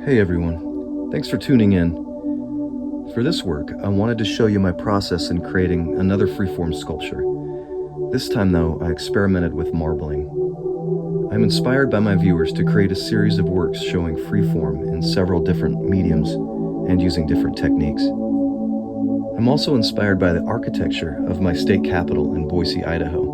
Hey everyone, thanks for tuning in. For this work, I wanted to show you my process in creating another freeform sculpture. This time though, I experimented with marbling. I'm inspired by my viewers to create a series of works showing freeform in several different mediums and using different techniques. I'm also inspired by the architecture of my state capital in Boise, Idaho.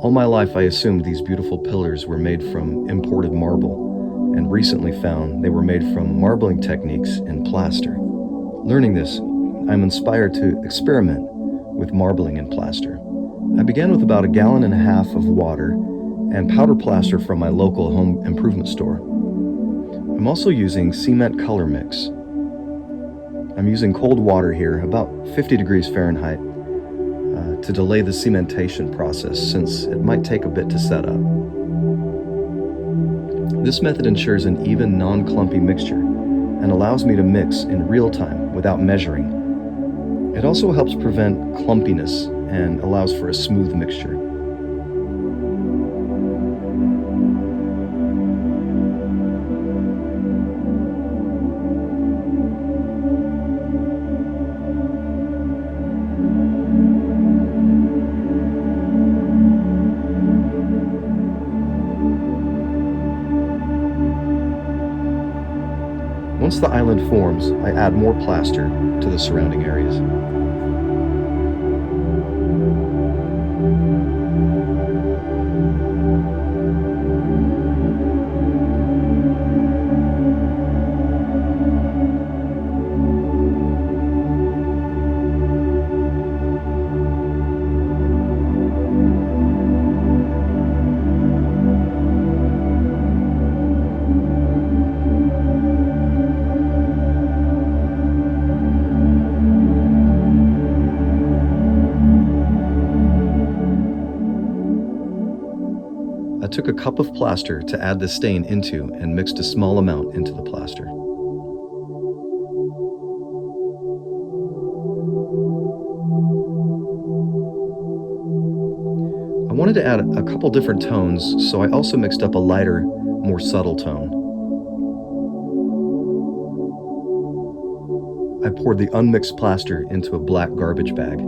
All my life I assumed these beautiful pillars were made from imported marble, and recently found they were made from marbling techniques in plaster. Learning this, I'm inspired to experiment with marbling in plaster. I began with about 1.5 gallons of water and powder plaster from my local home improvement store. I'm also using cement color mix. I'm using cold water here, about 50 degrees Fahrenheit, to delay the cementation process since it might take a bit to set up. This method ensures an even, non-clumpy mixture and allows me to mix in real time without measuring. It also helps prevent clumpiness and allows for a smooth mixture. Once the island forms, I add more plaster to the surrounding areas. I took a cup of plaster to add the stain into and mixed a small amount into the plaster. I wanted to add a couple different tones, so I also mixed up a lighter, more subtle tone. I poured the unmixed plaster into a black garbage bag.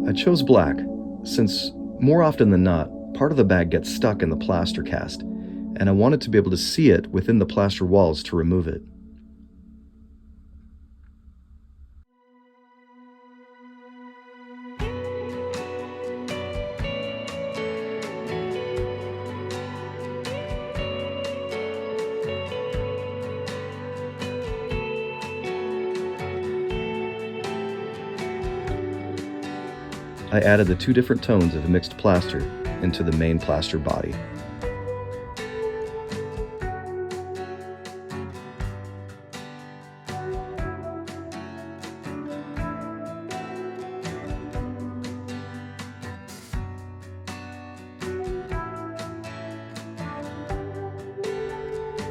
I chose black since, more often than not, part of the bag gets stuck in the plaster cast, and I wanted to be able to see it within the plaster walls to remove it. I added the 2 different tones of mixed plaster into the main plaster body.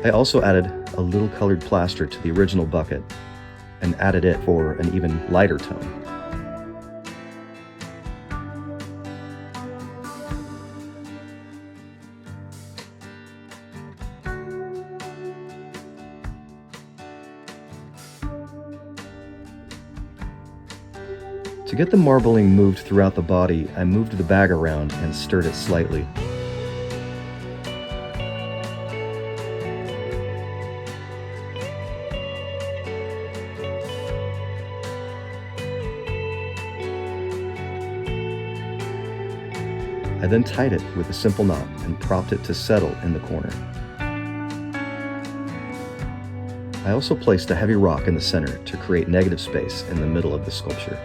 I also added a little colored plaster to the original bucket and added it for an even lighter tone. To get the marbling moved throughout the body, I moved the bag around and stirred it slightly. I then tied it with a simple knot and propped it to settle in the corner. I also placed a heavy rock in the center to create negative space in the middle of the sculpture.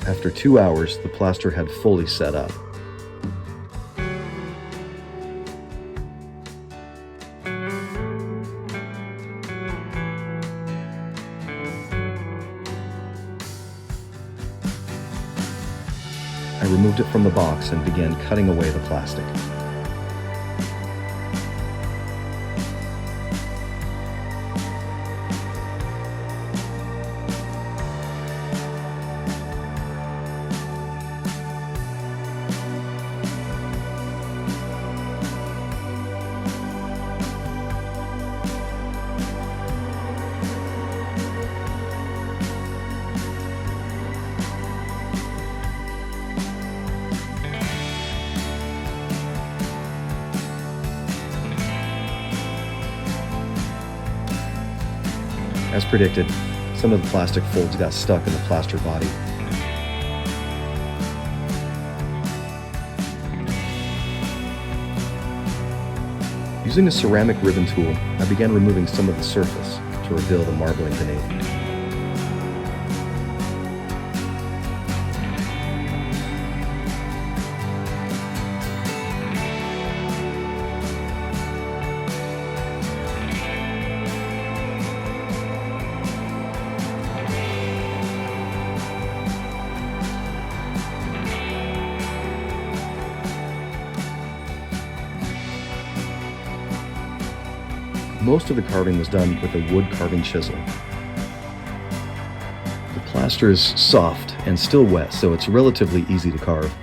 After 2 hours, the plaster had fully set up. I removed it from the box and began cutting away the plastic. As predicted, some of the plastic folds got stuck in the plaster body. Using a ceramic ribbon tool, I began removing some of the surface to reveal the marbling beneath. Most of the carving was done with a wood carving chisel. The plaster is soft and still wet, so it's relatively easy to carve.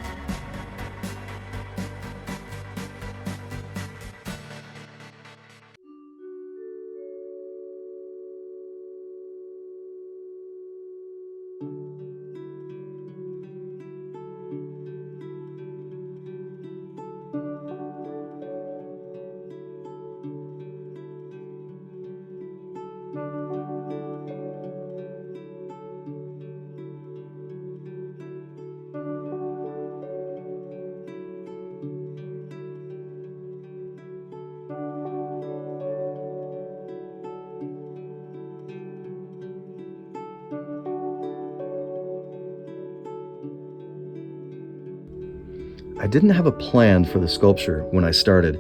I didn't have a plan for the sculpture when I started.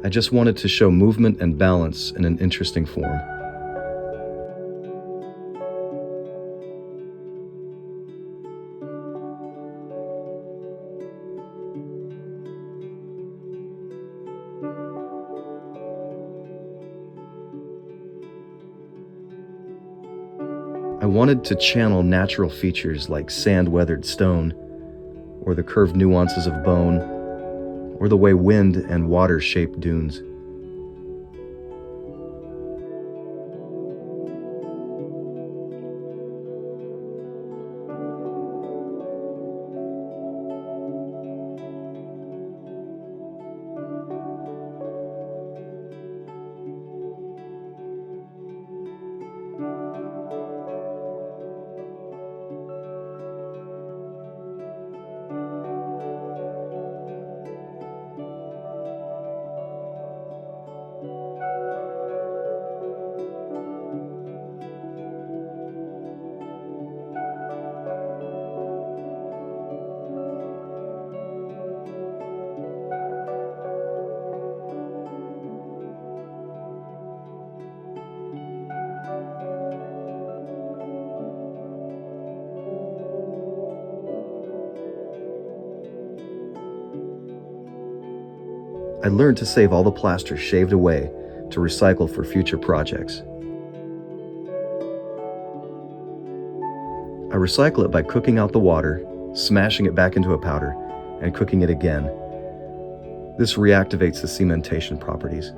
I just wanted to show movement and balance in an interesting form. I wanted to channel natural features like sand-weathered stone, or the curved nuances of bone, or the way wind and water shape dunes. I learned to save all the plaster shaved away to recycle for future projects. I recycle it by cooking out the water, smashing it back into a powder, and cooking it again. This reactivates the cementation properties.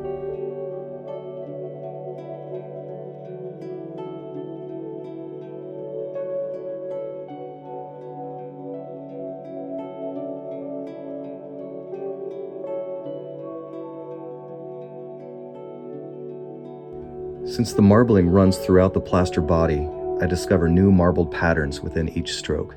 Since the marbling runs throughout the plaster body, I discover new marbled patterns within each stroke.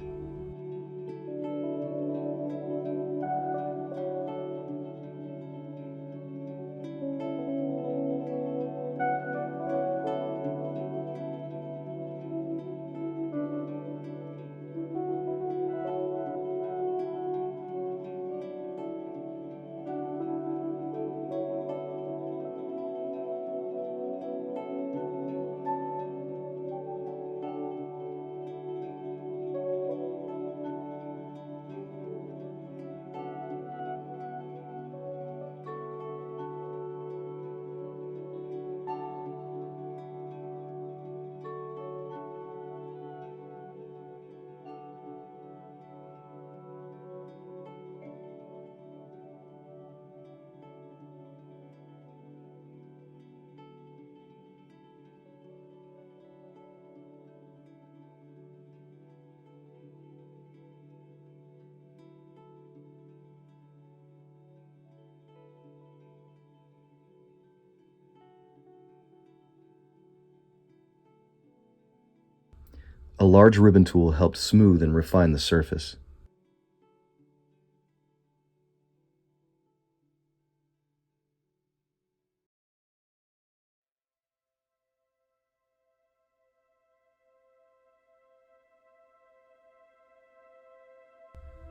A large ribbon tool helped smooth and refine the surface.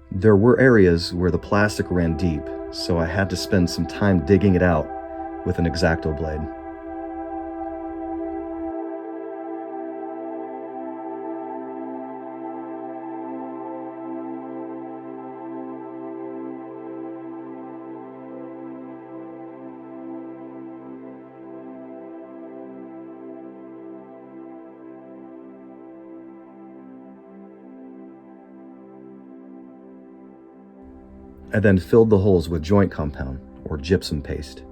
There were areas where the plastic ran deep, so I had to spend some time digging it out with an X-Acto blade. I then filled the holes with joint compound, or gypsum paste.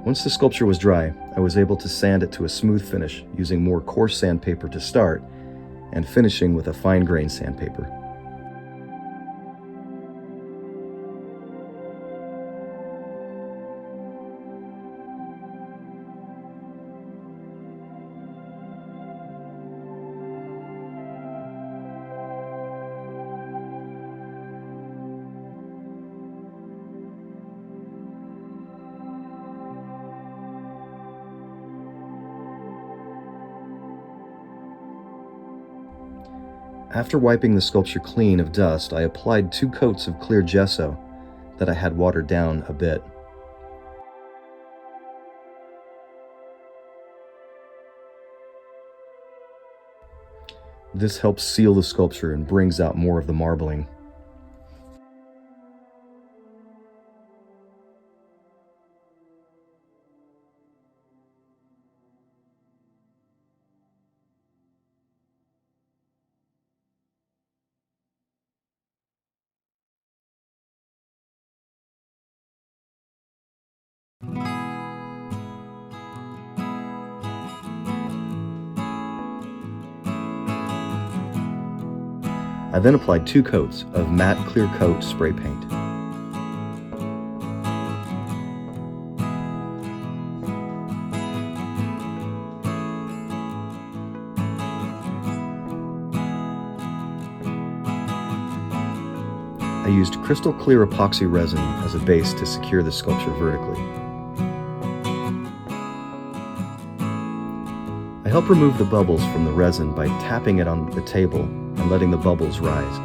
Once the sculpture was dry, I was able to sand it to a smooth finish using more coarse sandpaper to start and finishing with a fine-grained sandpaper. After wiping the sculpture clean of dust, I applied 2 coats of clear gesso that I had watered down a bit. This helps seal the sculpture and brings out more of the marbling. I then applied 2 coats of matte clear coat spray paint. I used crystal clear epoxy resin as a base to secure the sculpture vertically. I help remove the bubbles from the resin by tapping it on the table and letting the bubbles rise.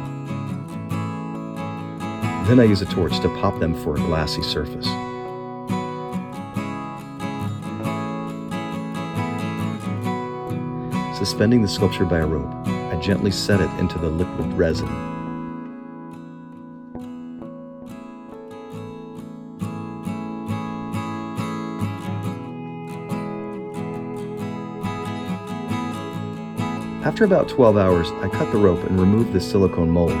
Then I use a torch to pop them for a glassy surface. Suspending the sculpture by a rope, I gently set it into the liquid resin. After about 12 hours, I cut the rope and removed the silicone mold.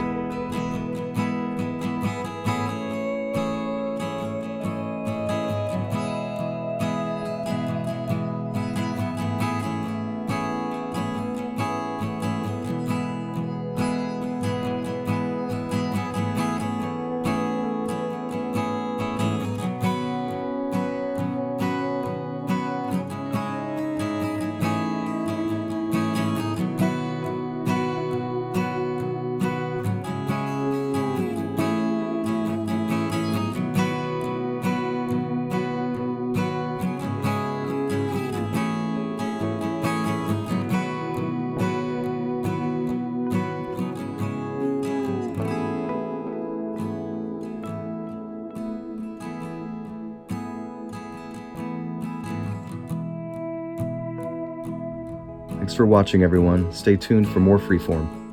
Thanks for watching, everyone. Stay tuned for more Freeform.